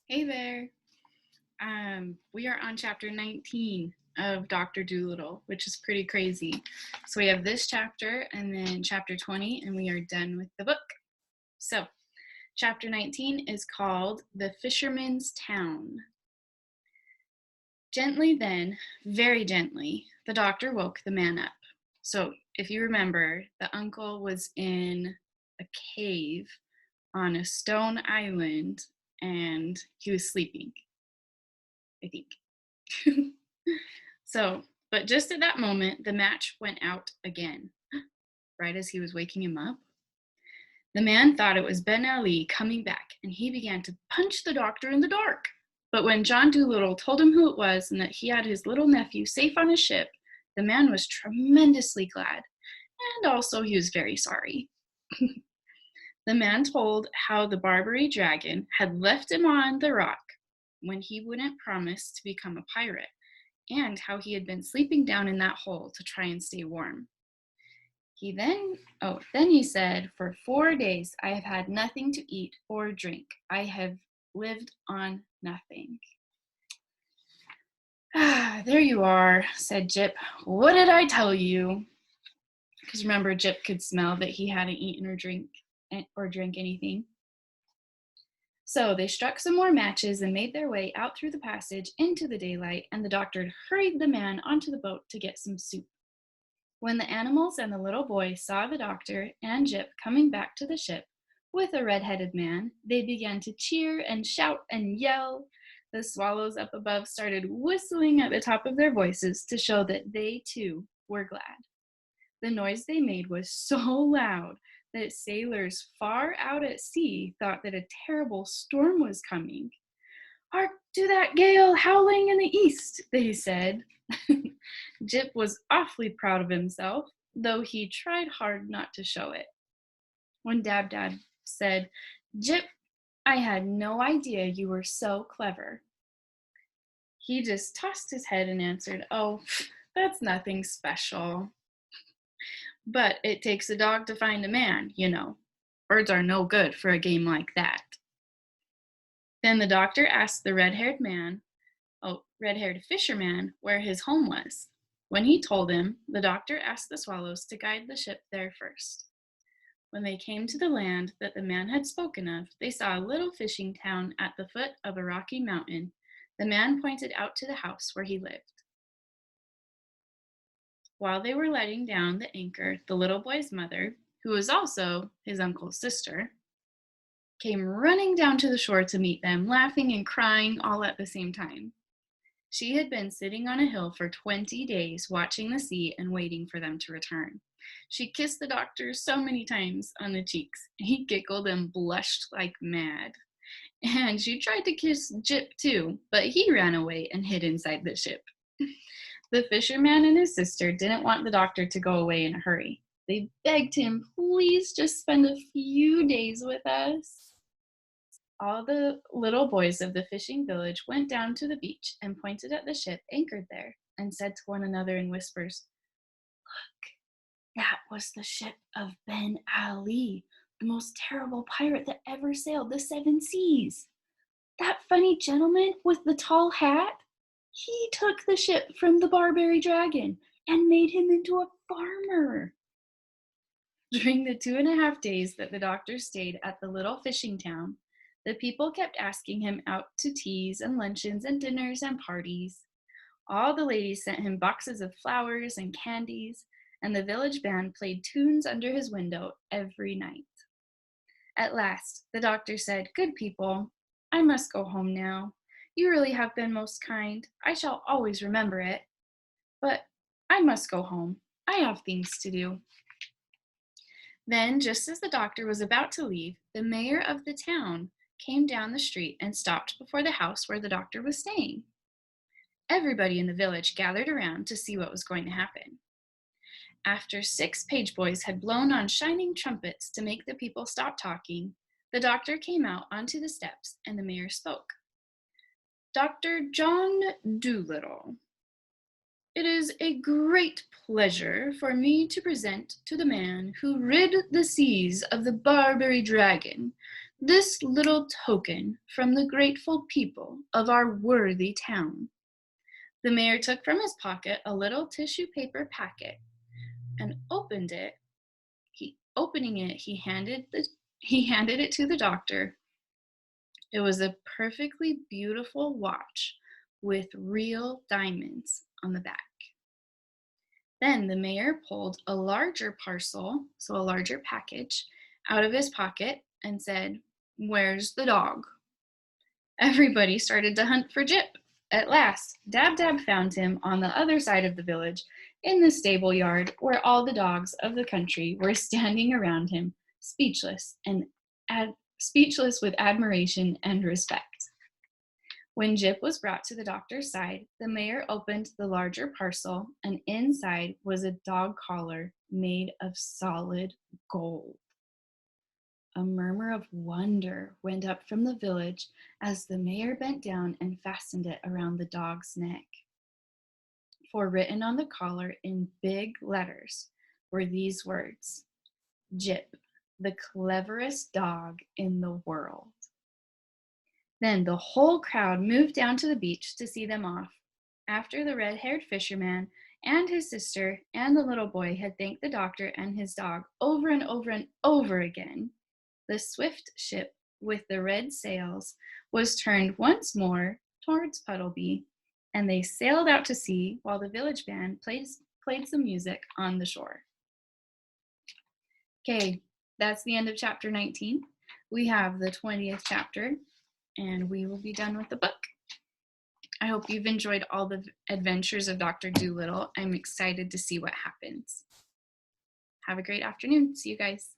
Hey there. We are on chapter 19 of Dr. Dolittle, which is pretty crazy. So we have this chapter and then chapter 20, and we are done with the book. So, chapter 19 is called The Fisherman's Town. Gently then, very gently, the doctor woke the man up. So, if you remember, the uncle was in a cave on a stone island and he was sleeping, I think. So, but just at that moment, the match went out again, right as he was waking him up. The man thought it was Ben Ali coming back, and he began to punch the doctor in the dark. But when John Dolittle told him who it was and that he had his little nephew safe on his ship, the man was tremendously glad, and also he was very sorry. The man told how the Barbary dragon had left him on the rock when he wouldn't promise to become a pirate, and how he had been sleeping down in that hole to try and stay warm. Then he said, "For 4 days I have had nothing to eat or drink. I have lived on nothing." "Ah, there you are," said Jip. "What did I tell you?" Because remember, Jip could smell that he hadn't eaten or drank anything. So they struck some more matches and made their way out through the passage into the daylight, and the doctor hurried the man onto the boat to get some soup. When the animals and the little boy saw the doctor and Jip coming back to the ship with a red-headed man, they began to cheer and shout and yell. The swallows up above started whistling at the top of their voices to show that they too were glad. The noise they made was so loud that sailors far out at sea thought that a terrible storm was coming. "Hark to that gale howling in the east," they said. Jip was awfully proud of himself, though he tried hard not to show it. When Dab said, "Jip, I had no idea you were so clever," he just tossed his head and answered, "Oh, that's nothing special. But it takes a dog to find a man, you know. Birds are no good for a game like that." Then the doctor asked the red-haired fisherman where his home was. When he told him, the doctor asked the swallows to guide the ship there first. When they came to the land that the man had spoken of, they saw a little fishing town at the foot of a rocky mountain. The man pointed out to the house where he lived. While they were letting down the anchor, the little boy's mother, who was also his uncle's sister, came running down to the shore to meet them, laughing and crying all at the same time. She had been sitting on a hill for 20 days, watching the sea and waiting for them to return. She kissed the doctor so many times on the cheeks. He giggled and blushed like mad. And she tried to kiss Jip too, but he ran away and hid inside the ship. The fisherman and his sister didn't want the doctor to go away in a hurry. They begged him, "Please just spend a few days with us." All the little boys of the fishing village went down to the beach and pointed at the ship anchored there and said to one another in whispers, "Look, that was the ship of Ben Ali, the most terrible pirate that ever sailed the 7 seas. That funny gentleman with the tall hat, he took the ship from the Barbary dragon and made him into a farmer." During the 2.5 days that the doctor stayed at the little fishing town, the people kept asking him out to teas and luncheons and dinners and parties. All the ladies sent him boxes of flowers and candies, and the village band played tunes under his window every night. At last, the doctor said, "Good people, I must go home now. You really have been most kind. I shall always remember it. But I must go home. I have things to do." Then, just as the doctor was about to leave, the mayor of the town came down the street and stopped before the house where the doctor was staying. Everybody in the village gathered around to see what was going to happen. After 6 page boys had blown on shining trumpets to make the people stop talking, the doctor came out onto the steps and the mayor spoke. "Dr. John Dolittle, it is a great pleasure for me to present to the man who rid the seas of the Barbary dragon this little token from the grateful people of our worthy town." The mayor took from his pocket a little tissue paper packet and opened it. Opening it, he handed it to the doctor. It was a perfectly beautiful watch with real diamonds on the back. Then the mayor pulled a larger parcel, so a larger package, out of his pocket and said, "Where's the dog?" Everybody started to hunt for Jip. At last, Dab Dab found him on the other side of the village, in the stable yard, where all the dogs of the country were standing around him, speechless with admiration and respect. When Jip was brought to the doctor's side, the mayor opened the larger parcel, and inside was a dog collar made of solid gold. A murmur of wonder went up from the village as the mayor bent down and fastened it around the dog's neck. For written on the collar in big letters were these words: "Jip, the cleverest dog in the world." Then the whole crowd moved down to the beach to see them off. After the red-haired fisherman and his sister and the little boy had thanked the doctor and his dog over and over and over again, the swift ship with the red sails was turned once more towards Puddleby, and they sailed out to sea while the village band played some music on the shore. Okay, that's the end of chapter 19. We have the 20th chapter, and we will be done with the book. I hope you've enjoyed all the adventures of Dr. Dolittle. I'm excited to see what happens. Have a great afternoon. See you guys.